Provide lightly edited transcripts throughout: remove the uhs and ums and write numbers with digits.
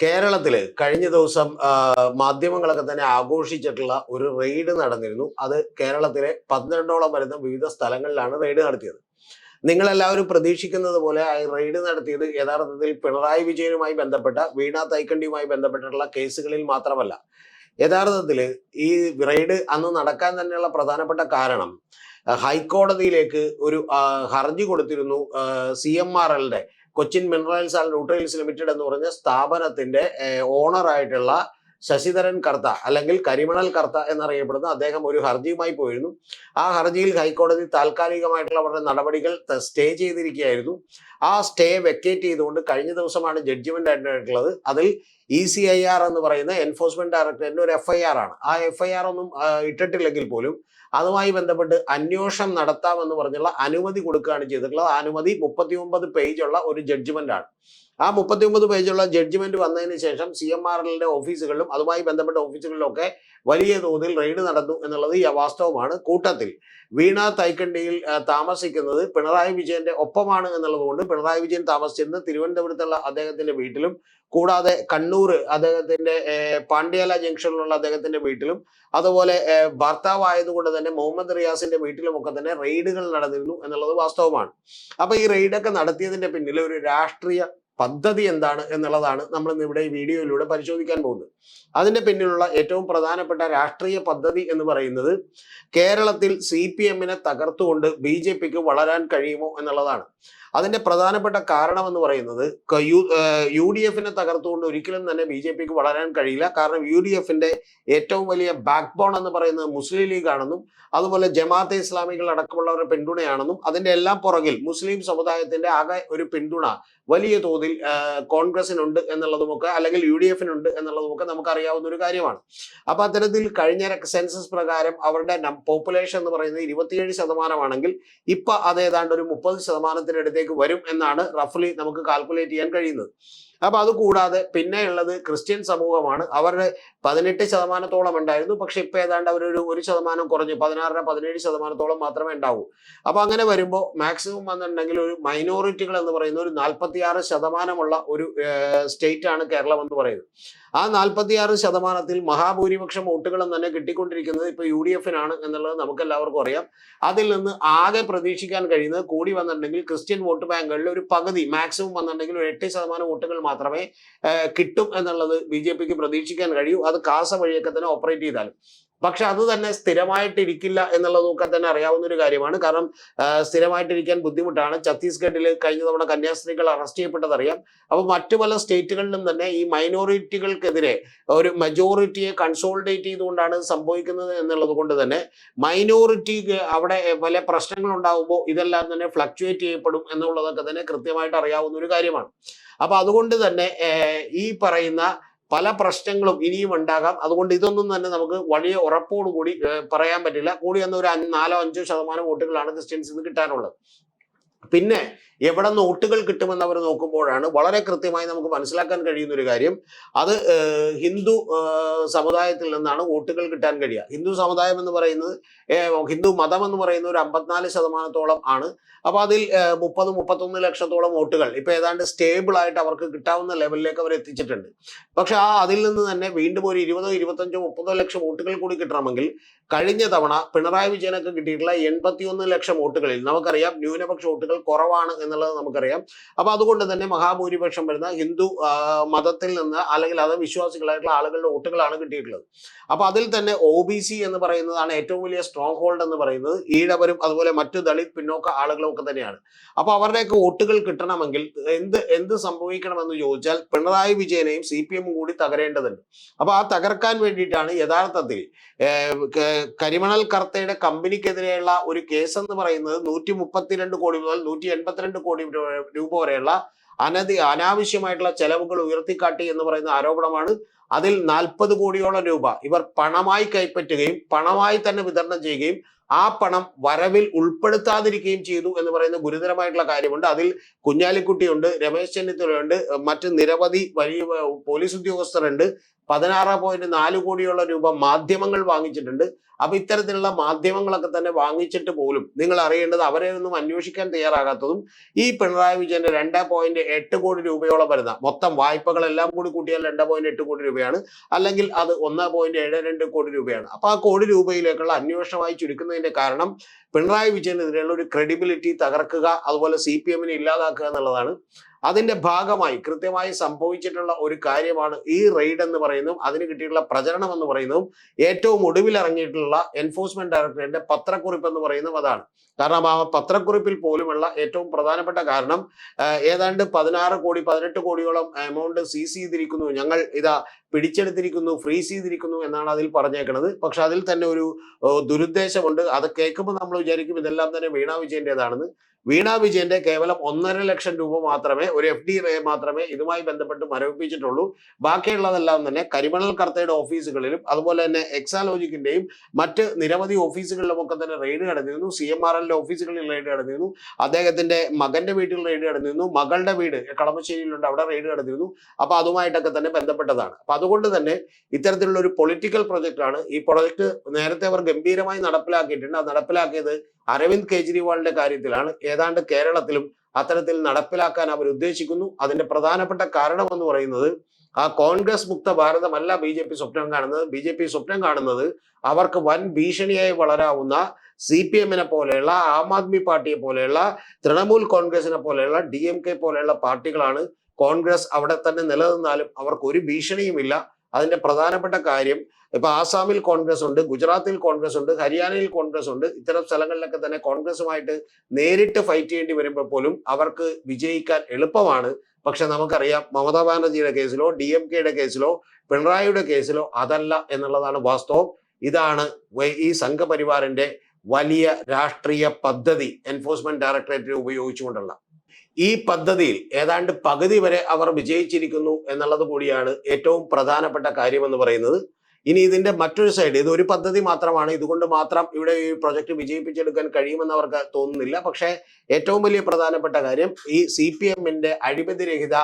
കേരളത്തില് കഴിഞ്ഞ ദിവസം മാധ്യമങ്ങളൊക്കെ തന്നെ ആഘോഷിച്ചിട്ടുള്ള ഒരു റെയ്ഡ് നടന്നിരുന്നു. അത് കേരളത്തിലെ 12ഓളം വരുന്ന വിവിധ സ്ഥലങ്ങളിലാണ് റെയ്ഡ് നടത്തിയത്. നിങ്ങളെല്ലാവരും പ്രതീക്ഷിക്കുന്നത് പോലെ ആ റെയ്ഡ് നടത്തിയത് യഥാർത്ഥത്തിൽ പിണറായി വിജയനുമായി ബന്ധപ്പെട്ട വീണ തൈക്കണ്ടിയുമായി ബന്ധപ്പെട്ടിട്ടുള്ള കേസുകളിൽ മാത്രമല്ല. യഥാർത്ഥത്തില് ഈ റെയ്ഡ് അന്ന് നടക്കാൻ തന്നെയുള്ള പ്രധാനപ്പെട്ട കാരണം ഹൈക്കോടതിയിലേക്ക് ഒരു ഹർജി കൊടുത്തിരുന്നു. CMRL കൊച്ചിൻ മിനറൽസ് ആൻഡ് ന്യൂട്രിയൽസ് ലിമിറ്റഡ് എന്ന് പറഞ്ഞ സ്ഥാപനത്തിന്റെ ഓണറായിട്ടുള്ള ശശിധരൻ കർത്ത അല്ലെങ്കിൽ കരിമണൽ കർത്ത എന്നറിയപ്പെടുന്ന അദ്ദേഹം ഒരു ഹർജിയുമായി പോയിരുന്നു. ആ ഹർജിയിൽ ഹൈക്കോടതി താൽക്കാലികമായിട്ടുള്ള അവരുടെ നടപടികൾ സ്റ്റേ ചെയ്തിരിക്കുകയായിരുന്നു. ആ സ്റ്റേ വെക്കേറ്റ് ചെയ്തുകൊണ്ട് കഴിഞ്ഞ ദിവസമാണ് ജഡ്ജിമെന്റ് ആയിട്ടുള്ളത്. അതിൽ ECIR എന്ന് പറയുന്ന എൻഫോഴ്സ്മെന്റ് ഡയറക്ടറേറ്റിന്റെ ഒരു FIR ആണ്. ആ FIR ഒന്നും ഇട്ടിട്ടില്ലെങ്കിൽ പോലും അതുമായി ബന്ധപ്പെട്ട് അന്വേഷണം നടത്താമെന്ന് പറഞ്ഞുള്ള അനുമതി കൊടുക്കുകയാണ് ചെയ്തിട്ടുള്ളത്. ആ അനുമതി 39 പേജുള്ള ഒരു ജഡ്ജ്മെന്റ് ആണ്. ആ 39 പേജുള്ള ജഡ്ജ്മെന്റ് വന്നതിന് ശേഷം CMRLന്റെ ഓഫീസുകളിലും അതുമായി ബന്ധപ്പെട്ട ഓഫീസുകളിലൊക്കെ വലിയ തോതിൽ റെയ്ഡ് നടന്നു എന്നുള്ളത് വാസ്തവമാണ്. കൂട്ടത്തിൽ വീണ തൈക്കണ്ടിയിൽ താമസിക്കുന്നത് പിണറായി വിജയന്റെ ഒപ്പമാണ് എന്നുള്ളത് കൊണ്ട് പിണറായി വിജയൻ താമസിച്ചിരുന്നത് തിരുവനന്തപുരത്തുള്ള അദ്ദേഹത്തിന്റെ വീട്ടിലും കൂടാതെ കണ്ണൂർ അദ്ദേഹത്തിന്റെ പാണ്ഡ്യാല ജംഗ്ഷനിലുള്ള അദ്ദേഹത്തിന്റെ വീട്ടിലും അതുപോലെ ഭർത്താവായതുകൊണ്ട് തന്നെ മുഹമ്മദ് റിയാസിന്റെ വീട്ടിലുമൊക്കെ തന്നെ റെയ്ഡുകൾ നടന്നിരുന്നു എന്നുള്ളത് വാസ്തവമാണ്. അപ്പൊ ഈ റെയ്ഡൊക്കെ നടത്തിയതിന്റെ പിന്നിൽ ഒരു രാഷ്ട്രീയ പദ്ധതി എന്താണ് എന്നുള്ളതാണ് നമ്മൾ ഇന്ന് ഇവിടെ ഈ വീഡിയോയിലൂടെ പരിശോധിക്കാൻ പോകുന്നത്. അതിന്റെ പിന്നിലുള്ള ഏറ്റവും പ്രധാനപ്പെട്ട രാഷ്ട്രീയ പദ്ധതി എന്ന് പറയുന്നത് കേരളത്തിൽ CPM-നെ തകർത്തുകൊണ്ട് BJPക്ക് വളരാൻ കഴിയുമോ എന്നുള്ളതാണ്. അതിന്റെ പ്രധാനപ്പെട്ട കാരണം എന്ന് പറയുന്നത് UDF-നെ തകർത്തുകൊണ്ട് ഒരിക്കലും തന്നെ BJPക്ക് വളരാൻ കഴിയില്ല. കാരണം UDF-ന്റെ ഏറ്റവും വലിയ ബാക്ക് ബോൺ എന്ന് പറയുന്നത് മുസ്ലിം ലീഗ് ആണെന്നും അതുപോലെ ജമാഅത്തെ ഇസ്ലാമികൾ അടക്കമുള്ളവരുടെ പിന്തുണയാണെന്നും അതിന്റെ എല്ലാം പുറകിൽ മുസ്ലിം സമുദായത്തിന്റെ ആകെ ഒരു പിന്തുണ വലിയ തോതിൽ കോൺഗ്രസിനുണ്ട് എന്നുള്ളതുമൊക്കെ അല്ലെങ്കിൽ UDF-നുണ്ട് എന്നുള്ളതുമൊക്കെ നമുക്കറിയാവുന്ന ഒരു കാര്യമാണ്. അപ്പൊ അത്തരത്തിൽ കഴിഞ്ഞ സെൻസസ് പ്രകാരം അവരുടെ പോപ്പുലേഷൻ എന്ന് പറയുന്നത് 27% ഇപ്പൊ അത് ഏതാണ്ട് ഒരു 30% വരും എന്നാണ് റഫ്ലി നമുക്ക് കാൽക്കുലേറ്റ് ചെയ്യാൻ കഴിയുന്നത്. അപ്പൊ അത് കൂടാതെ പിന്നെയുള്ളത് ക്രിസ്ത്യൻ സമൂഹമാണ്. അവരുടെ 18% ഉണ്ടായിരുന്നു. പക്ഷെ ഇപ്പൊ ഏതാണ്ട് അവരൊരു 1% കുറഞ്ഞ് 16-17% മാത്രമേ ഉണ്ടാവൂ. അപ്പൊ അങ്ങനെ വരുമ്പോൾ മാക്സിമം വന്നിട്ടുണ്ടെങ്കിൽ ഒരു മൈനോറിറ്റികൾ എന്ന് പറയുന്ന ഒരു 46% ഒരു സ്റ്റേറ്റ് ആണ് കേരളം എന്ന് പറയുന്നത്. ആ 46%-ൽ മഹാഭൂരിപക്ഷം വോട്ടുകളും തന്നെ കിട്ടിക്കൊണ്ടിരിക്കുന്നത് ഇപ്പൊ UDF-നാണ് എന്നുള്ളത് നമുക്ക് എല്ലാവർക്കും അറിയാം. അതിൽ നിന്ന് ആകെ പ്രതീക്ഷിക്കാൻ കഴിയുന്നത് കൂടി വന്നിട്ടുണ്ടെങ്കിൽ ക്രിസ്ത്യൻ വോട്ട് ബാങ്കുകളിൽ ഒരു പകുതി മാക്സിമം വന്നിട്ടുണ്ടെങ്കിൽ ഒരു 8% വോട്ടുകൾ മാത്രമേ കിട്ടും എന്നുള്ളത് BJPക്ക് പ്രതീക്ഷിക്കാൻ കഴിയൂ. അത് കാസ വഴിയൊക്കെ തന്നെ ഓപ്പറേറ്റ് ചെയ്താലും. പക്ഷെ അത് തന്നെ സ്ഥിരമായിട്ടിരിക്കില്ല എന്നുള്ളതൊക്കെ തന്നെ അറിയാവുന്ന ഒരു കാര്യമാണ്. കാരണം സ്ഥിരമായിട്ടിരിക്കാൻ ബുദ്ധിമുട്ടാണ്. ഛത്തീസ്ഗഡിൽ കഴിഞ്ഞ തവണ കന്യാസ്ത്രീകൾ അറസ്റ്റ് ചെയ്യപ്പെട്ടതറിയാം. അപ്പൊ മറ്റു പല സ്റ്റേറ്റുകളിലും തന്നെ ഈ മൈനോറിറ്റികൾക്കെതിരെ ഒരു മെജോറിറ്റിയെ കൺസോളിഡേറ്റ് ചെയ്തുകൊണ്ടാണ് സംഭവിക്കുന്നത് എന്നുള്ളത് കൊണ്ട് തന്നെ മൈനോറിറ്റി അവിടെ പല പ്രശ്നങ്ങൾ ഉണ്ടാകുമ്പോൾ ഇതെല്ലാം തന്നെ ഫ്ലക്ച്വേറ്റ് ചെയ്യപ്പെടും എന്നുള്ളതൊക്കെ തന്നെ കൃത്യമായിട്ട് അറിയാവുന്ന ഒരു കാര്യമാണ്. അപ്പൊ അതുകൊണ്ട് തന്നെ ഈ പറയുന്ന പല പ്രശ്നങ്ങളും ഇനിയും ഉണ്ടാകാം. അതുകൊണ്ട് ഇതൊന്നും തന്നെ നമുക്ക് വലിയ ഉറപ്പോടുകൂടി പറയാൻ പറ്റില്ല. കൂടി വന്ന ഒരു 4-5% വോട്ടുകളാണ് ക്രിസ്ത്യൻസിൽ നിന്ന് കിട്ടാനുള്ളത്. പിന്നെ എവിടെ നിന്ന് വോട്ടുകൾ കിട്ടുമെന്ന് അവർ നോക്കുമ്പോഴാണ് വളരെ കൃത്യമായി നമുക്ക് മനസ്സിലാക്കാൻ കഴിയുന്ന ഒരു കാര്യം, അത് ഹിന്ദു സമുദായത്തിൽ നിന്നാണ് വോട്ടുകൾ കിട്ടാൻ കഴിയുക. ഹിന്ദു സമുദായം എന്ന് പറയുന്നത് ഹിന്ദു മതം എന്ന് പറയുന്ന ഒരു 54% ആണ്. അപ്പൊ അതിൽ 30-31 ലക്ഷത്തോളം വോട്ടുകൾ ഇപ്പൊ ഏതാണ്ട് സ്റ്റേബിൾ ആയിട്ട് അവർക്ക് കിട്ടാവുന്ന ലെവലിലേക്ക് അവർ എത്തിച്ചിട്ടുണ്ട്. പക്ഷെ അതിൽ നിന്ന് തന്നെ വീണ്ടും ഒരു 20-25-30 ലക്ഷം വോട്ടുകൾ കൂടി കിട്ടണമെങ്കിൽ കഴിഞ്ഞ തവണ പിണറായി വിജയനൊക്കെ കിട്ടിയിട്ടുള്ള 81 ലക്ഷം വോട്ടുകളിൽ നമുക്കറിയാം ന്യൂനപക്ഷ വോട്ടുകൾ കുറവാണ് എന്നുള്ളത് നമുക്കറിയാം. അപ്പൊ അതുകൊണ്ട് തന്നെ മഹാഭൂരിപക്ഷം വരുന്ന ഹിന്ദു മതത്തിൽ നിന്ന് അല്ലെങ്കിൽ അത് വിശ്വാസികളായിട്ടുള്ള ആളുകളുടെ വോട്ടുകളാണ് കിട്ടിയിട്ടുള്ളത്. അപ്പൊ അതിൽ തന്നെ OBC എന്ന് പറയുന്നതാണ് ഏറ്റവും വലിയ സ്ട്രോങ് ഹോൾഡ് എന്ന് പറയുന്നത്. ഈഴവരും അതുപോലെ മറ്റു ദളിത് പിന്നോക്ക ആളുകളും ഒക്കെ തന്നെയാണ്. അപ്പൊ അവരുടെയൊക്കെ വോട്ടുകൾ കിട്ടണമെങ്കിൽ എന്ത് സംഭവിക്കണമെന്ന് ചോദിച്ചാൽ പിണറായി വിജയനെയും CPM-ഉം കൂടി തകരേണ്ടതുണ്ട്. അപ്പൊ ആ തകർക്കാൻ വേണ്ടിയിട്ടാണ് യഥാർത്ഥത്തിൽ കരിമണൽ കർത്തയുടെ കമ്പനിക്കെതിരെയുള്ള ഒരു കേസ് എന്ന് പറയുന്നത് 132 കോടി മുതൽ 182 കോടി രൂപ വരെയുള്ള അനാവശ്യമായിട്ടുള്ള ചെലവുകൾ ഉയർത്തിക്കാട്ടി എന്ന് പറയുന്ന ആരോപണമാണ്. അതിൽ 40 കോടിയോളം രൂപ ഇവർ പണമായി കൈപ്പറ്റുകയും പണമായി തന്നെ വിതരണം ചെയ്യുകയും ആ പണം വരവിൽ ഉൾപ്പെടുത്താതിരിക്കുകയും ചെയ്തു എന്ന് പറയുന്ന ഗുരുതരമായിട്ടുള്ള കാര്യമുണ്ട്. അതിൽ കുഞ്ഞാലിക്കുട്ടിയുണ്ട്, രമേശ് ചെന്നിത്തലയുണ്ട്, മറ്റ് നിരവധി വലിയ പോലീസ് ഉദ്യോഗസ്ഥരുണ്ട്. 16.4 കോടിയോളം രൂപ മാധ്യമങ്ങൾ വാങ്ങിച്ചിട്ടുണ്ട്. അപ്പൊ ഇത്തരത്തിലുള്ള മാധ്യമങ്ങളൊക്കെ തന്നെ വാങ്ങിച്ചിട്ട് പോലും നിങ്ങൾ അറിയേണ്ടത് അവരെ ഒന്നും അന്വേഷിക്കാൻ തയ്യാറാകാത്തതും ഈ പിണറായി വിജയന്റെ 2.8 കോടി രൂപയോളം വരുന്ന മൊത്തം വായ്പകളെല്ലാം കൂടി കൂട്ടിയാൽ 2.8 കോടി രൂപയാണ്, അല്ലെങ്കിൽ അത് 1.72 കോടി രൂപയാണ്. അപ്പൊ ആ കോടി രൂപയിലേക്കുള്ള അന്വേഷണമായി ചുരുക്കുന്നതിന്റെ കാരണം പിണറായി വിജയനെതിരെയുള്ള ഒരു ക്രെഡിബിലിറ്റി തകർക്കുക, അതുപോലെ CPM-നെ ഇല്ലാതാക്കുക എന്നുള്ളതാണ്. അതിന്റെ ഭാഗമായി കൃത്യമായി സംഭവിച്ചിട്ടുള്ള ഒരു കാര്യമാണ് ഈ റെയ്ഡ് എന്ന് പറയുന്നതും അതിന് കിട്ടിയിട്ടുള്ള പ്രചരണം എന്ന് പറയുന്നതും. ഏറ്റവും ഒടുവിൽ ഇറങ്ങിയിട്ടുള്ള എൻഫോഴ്സ്മെന്റ് ഡയറക്ടറേറ്റിന്റെ പത്രക്കുറിപ്പ് എന്ന് പറയുന്നതും അതാണ്. കാരണം ആ പത്രക്കുറിപ്പിൽ പോലുമുള്ള ഏറ്റവും പ്രധാനപ്പെട്ട കാരണം ഏതാണ്ട് 18 കോടിയോളം എമൗണ്ട് സീസ് ചെയ്തിരിക്കുന്നു, ഞങ്ങൾ ഇതാ പിടിച്ചെടുത്തിരിക്കുന്നു, ഫ്രീസ് ചെയ്തിരിക്കുന്നു എന്നാണ് അതിൽ പറഞ്ഞേക്കുന്നത്. പക്ഷെ അതിൽ തന്നെ ഒരു ദുരുദ്ദേശമുണ്ട്. അത് കേൾക്കുമ്പോൾ നമ്മൾ വിചാരിക്കും ഇതെല്ലാം തന്നെ വീണ വിജയന്റേതാണെന്ന്. വീണ വിജയന്റെ കേവലം 1.5 ലക്ഷം രൂപ മാത്രമേ, ഒരു FD മാത്രമേ ഇതുമായി ബന്ധപ്പെട്ട് മരവിപ്പിച്ചിട്ടുള്ളൂ. ബാക്കിയുള്ളതെല്ലാം തന്നെ കരിമണൽ കർത്തയുടെ ഓഫീസുകളിലും അതുപോലെ തന്നെ എക്സാലോജിക്കിന്റെയും മറ്റ് നിരവധി ഓഫീസുകളിലും ഒക്കെ തന്നെ റെയ്ഡ് നടന്നിരുന്നു. CMRL ഓഫീസുകളിൽ റെയ്ഡ് നടന്നിരുന്നു. അദ്ദേഹത്തിന്റെ മകന്റെ വീട്ടിൽ റെയ്ഡ് നടന്നിരുന്നു. മകളുടെ വീട് കളമശ്ശേരിയിലുണ്ട്, അവിടെ റെയ്ഡ് നടന്നിരുന്നു. അപ്പൊ അതുമായിട്ടൊക്കെ തന്നെ ബന്ധപ്പെട്ടതാണ്. അപ്പൊ അതുകൊണ്ട് തന്നെ ഇത്തരത്തിലുള്ള ഒരു പൊളിറ്റിക്കൽ പ്രൊജക്ട് ആണ്. ഈ പ്രൊജക്ട് നേരത്തെ അവർ ഗംഭീരമായി നടപ്പിലാക്കിയിട്ടുണ്ട്. അത് നടപ്പിലാക്കിയത് അരവിന്ദ് കെജ്രിവാളിന്റെ കാര്യത്തിലാണ്. ഏതാണ്ട് കേരളത്തിലും അത്തരത്തിൽ നടപ്പിലാക്കാൻ അവർ ഉദ്ദേശിക്കുന്നു. അതിന്റെ പ്രധാനപ്പെട്ട കാരണം എന്ന് പറയുന്നത് ആ കോൺഗ്രസ് മുക്ത ഭാരതമല്ല BJP സ്വപ്നം കാണുന്നത്. BJP സ്വപ്നം കാണുന്നത് അവർക്ക് വൻ ഭീഷണിയായി വളരാവുന്ന CPM-നെ പോലെയുള്ള, ആം ആദ്മി പാർട്ടിയെ പോലെയുള്ള, തൃണമൂൽ കോൺഗ്രസിനെ പോലെയുള്ള, DMK പോലെയുള്ള പാർട്ടികളാണ്. കോൺഗ്രസ് അവിടെ തന്നെ നിലനിന്നാലും അവർക്ക് ഒരു ഭീഷണിയുമില്ല. അതിന്റെ പ്രധാനപ്പെട്ട കാര്യം ഇപ്പൊ ആസാമിൽ കോൺഗ്രസ് ഉണ്ട്, ഗുജറാത്തിൽ കോൺഗ്രസ് ഉണ്ട്, ഹരിയാനയിൽ കോൺഗ്രസ് ഉണ്ട്. ഇത്തരം സ്ഥലങ്ങളിലൊക്കെ തന്നെ കോൺഗ്രസുമായിട്ട് നേരിട്ട് ഫൈറ്റ് ചെയ്യേണ്ടി വരുമ്പോൾ പോലും അവർക്ക് വിജയിക്കാൻ എളുപ്പമാണ്. പക്ഷെ നമുക്കറിയാം മമതാ ബാനർജിയുടെ കേസിലോ DMK-യുടെ കേസിലോ പിണറായിയുടെ കേസിലോ അതല്ല എന്നുള്ളതാണ് വാസ്തവം. ഇതാണ് ഈ സംഘപരിവാറിന്റെ വലിയ രാഷ്ട്രീയ പദ്ധതി എൻഫോഴ്സ്മെന്റ് ഡയറക്ടറേറ്റ് ഉപയോഗിച്ചുകൊണ്ടുള്ള. ഈ പദ്ധതിയിൽ ഏതാണ്ട് പകുതി വരെ അവർ വിജയിച്ചിരിക്കുന്നു എന്നുള്ളത് കൂടിയാണ് ഏറ്റവും പ്രധാനപ്പെട്ട കാര്യമെന്ന് പറയുന്നത്. ഇനി ഇതിന്റെ മറ്റൊരു സൈഡ്, ഇത് ഒരു പദ്ധതി മാത്രമാണ്, ഇതുകൊണ്ട് മാത്രം ഇവിടെ ഈ പ്രൊജക്ട് വിജയിപ്പിച്ചെടുക്കാൻ കഴിയുമെന്ന് അവർക്ക് തോന്നുന്നില്ല. പക്ഷേ ഏറ്റവും വലിയ പ്രധാനപ്പെട്ട കാര്യം ഈ CPM-ന്റെ അഴിമതിരഹിത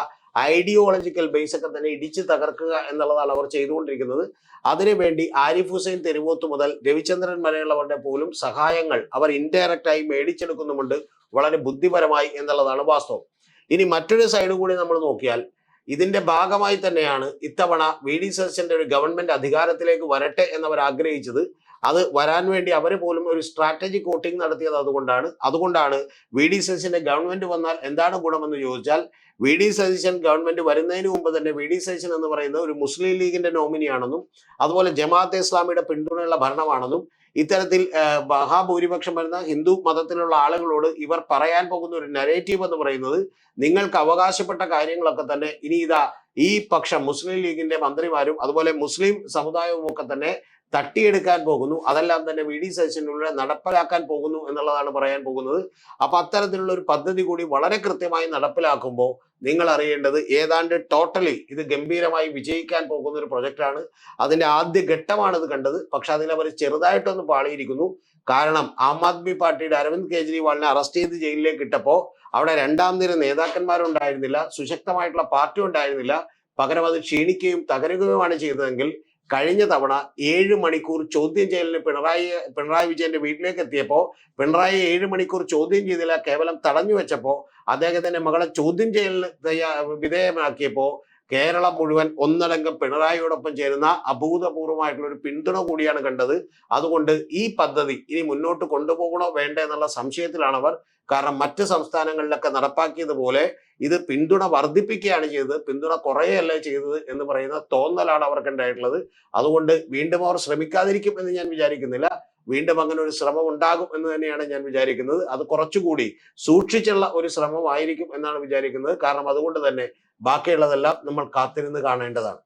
ഐഡിയോളജിക്കൽ ബേസ് ഒക്കെ തന്നെ ഇടിച്ചു തകർക്കുക എന്നുള്ളതാണ് അവർ ചെയ്തുകൊണ്ടിരിക്കുന്നത്. അതിനുവേണ്ടി ആരിഫ് ഹുസൈൻ തെരുവോത്ത് മുതൽ രവിചന്ദ്രൻ വരെയുള്ളവരുടെ പോലും സഹായങ്ങൾ അവർ ഇൻഡയറക്റ്റ് ആയി മേടിച്ചെടുക്കുന്നുമുണ്ട്, വളരെ ബുദ്ധിപരമായി എന്നുള്ളതാണ് വാസ്തവം. ഇനി മറ്റൊരു സൈഡ് കൂടി നമ്മൾ നോക്കിയാൽ ഇതിന്റെ ഭാഗമായി തന്നെയാണ് ഇത്തവണ VD സതീശന്റെ ഒരു ഗവൺമെന്റ് അധികാരത്തിലേക്ക് വരട്ടെ എന്നവർ ആഗ്രഹിച്ചത്. അത് വരാൻ വേണ്ടി അവർ പോലും ഒരു സ്ട്രാറ്റജിക് വോട്ടിംഗ് നടത്തിയത് അതുകൊണ്ടാണ് VD സതീശന്റെ ഗവൺമെന്റ് വന്നാൽ എന്താണ് ഗുണമെന്ന് ചോദിച്ചാൽ, VD സതീശൻ ഗവൺമെന്റ് വരുന്നതിന് മുമ്പ് തന്നെ VD സതീശൻ എന്ന് പറയുന്നത് ഒരു മുസ്ലിം ലീഗിന്റെ നോമിനിയാണെന്നും അതുപോലെ ജമാഅത്തെ ഇസ്ലാമിയുടെ പിന്തുണയുള്ള ഭരണമാണെന്നും ഇത്തരത്തിൽ മഹാഭൂരിപക്ഷം വരുന്ന ഹിന്ദു മതത്തിലുള്ള ആളുകളോട് ഇവർ പറയാൻ പോകുന്ന ഒരു നരേറ്റീവ് എന്ന് പറയുന്നത് നിങ്ങൾക്ക് അവകാശപ്പെട്ട കാര്യങ്ങളൊക്കെ തന്നെ ഇനി ഇതാ ഈ പക്ഷം മുസ്ലിം ലീഗിന്റെ മന്ത്രിമാരും അതുപോലെ മുസ്ലിം സമുദായവും ഒക്കെ തന്നെ തട്ടിയെടുക്കാൻ പോകുന്നു, അതെല്ലാം തന്നെ VD സതീശനിലൂടെ നടപ്പിലാക്കാൻ പോകുന്നു എന്നുള്ളതാണ് പറയാൻ പോകുന്നത്. അപ്പൊ അത്തരത്തിലുള്ള ഒരു പദ്ധതി കൂടി വളരെ കൃത്യമായി നടപ്പിലാക്കുമ്പോൾ നിങ്ങൾ അറിയേണ്ടത് ഏതാണ്ട് ടോട്ടലി ഇത് ഗംഭീരമായി വിജയിക്കാൻ പോകുന്ന ഒരു പ്രൊജക്റ്റാണ്. അതിന്റെ ആദ്യ ഘട്ടമാണ് ഇത് കണ്ടത്. പക്ഷെ അതിനവർ ചെറുതായിട്ടൊന്ന് പാളിയിരിക്കുന്നു. കാരണം ആം ആദ്മി പാർട്ടിയുടെ അരവിന്ദ് കെജ്രിവാളിനെ അറസ്റ്റ് ചെയ്ത് ജയിലിലേക്ക് ഇട്ടപ്പോൾ അവിടെ രണ്ടാം നിര നേതാക്കന്മാരുണ്ടായിരുന്നില്ല, സുശക്തമായിട്ടുള്ള പാർട്ടി ഉണ്ടായിരുന്നില്ല. പകരം അത് ക്ഷീണിക്കുകയും തകരുകയുമാണ് ചെയ്തതെങ്കിൽ കഴിഞ്ഞ തവണ 7 മണിക്കൂർ ചോദ്യം ചെയ്യലിന് പിണറായി വിജയന്റെ വീട്ടിലേക്ക് എത്തിയപ്പോൾ പിണറായി 7 മണിക്കൂർ ചോദ്യം ചെയ്തില്ല, കേവലം തടഞ്ഞു വെച്ചപ്പോൾ അദ്ദേഹത്തിന്റെ മകളെ ചോദ്യം ചെയ്യലിന് വിധേയമാക്കിയപ്പോൾ കേരളം മുഴുവൻ ഒന്നടങ്കം പിണറായിയോടൊപ്പം ചേരുന്ന അഭൂതപൂർവമായിട്ടുള്ള ഒരു പിന്തുണ കൂടിയാണ് കണ്ടത്. അതുകൊണ്ട് ഈ പദ്ധതി ഇനി മുന്നോട്ട് കൊണ്ടുപോകണോ വേണ്ടേ എന്നുള്ള സംശയത്തിലാണ് അവർ. കാരണം മറ്റ് സംസ്ഥാനങ്ങളിലൊക്കെ നടപ്പാക്കിയതുപോലെ ഇത് പിന്തുണ വർദ്ധിപ്പിക്കുകയാണ് ചെയ്തത്, പിന്തുണ കുറയല്ല ചെയ്തത് എന്ന് പറയുന്ന തോന്നലാണ് അവർക്ക് ഉണ്ടായിട്ടുള്ളത്. അതുകൊണ്ട് വീണ്ടും അവർ ശ്രമിക്കാതിരിക്കും എന്ന് ഞാൻ വിചാരിക്കുന്നില്ല. വീണ്ടും അങ്ങനെ ഒരു ശ്രമം ഉണ്ടാകും എന്ന് തന്നെയാണ് ഞാൻ വിചാരിക്കുന്നത്. അത് കുറച്ചുകൂടി സൂക്ഷിച്ചുള്ള ഒരു ശ്രമമായിരിക്കും എന്നാണ് വിചാരിക്കുന്നത്. കാരണം അതുകൊണ്ട് തന്നെ ബാക്കിയുള്ളതെല്ലാം നമ്മൾ കാത്തിരുന്ന് കാണേണ്ടതാണ്.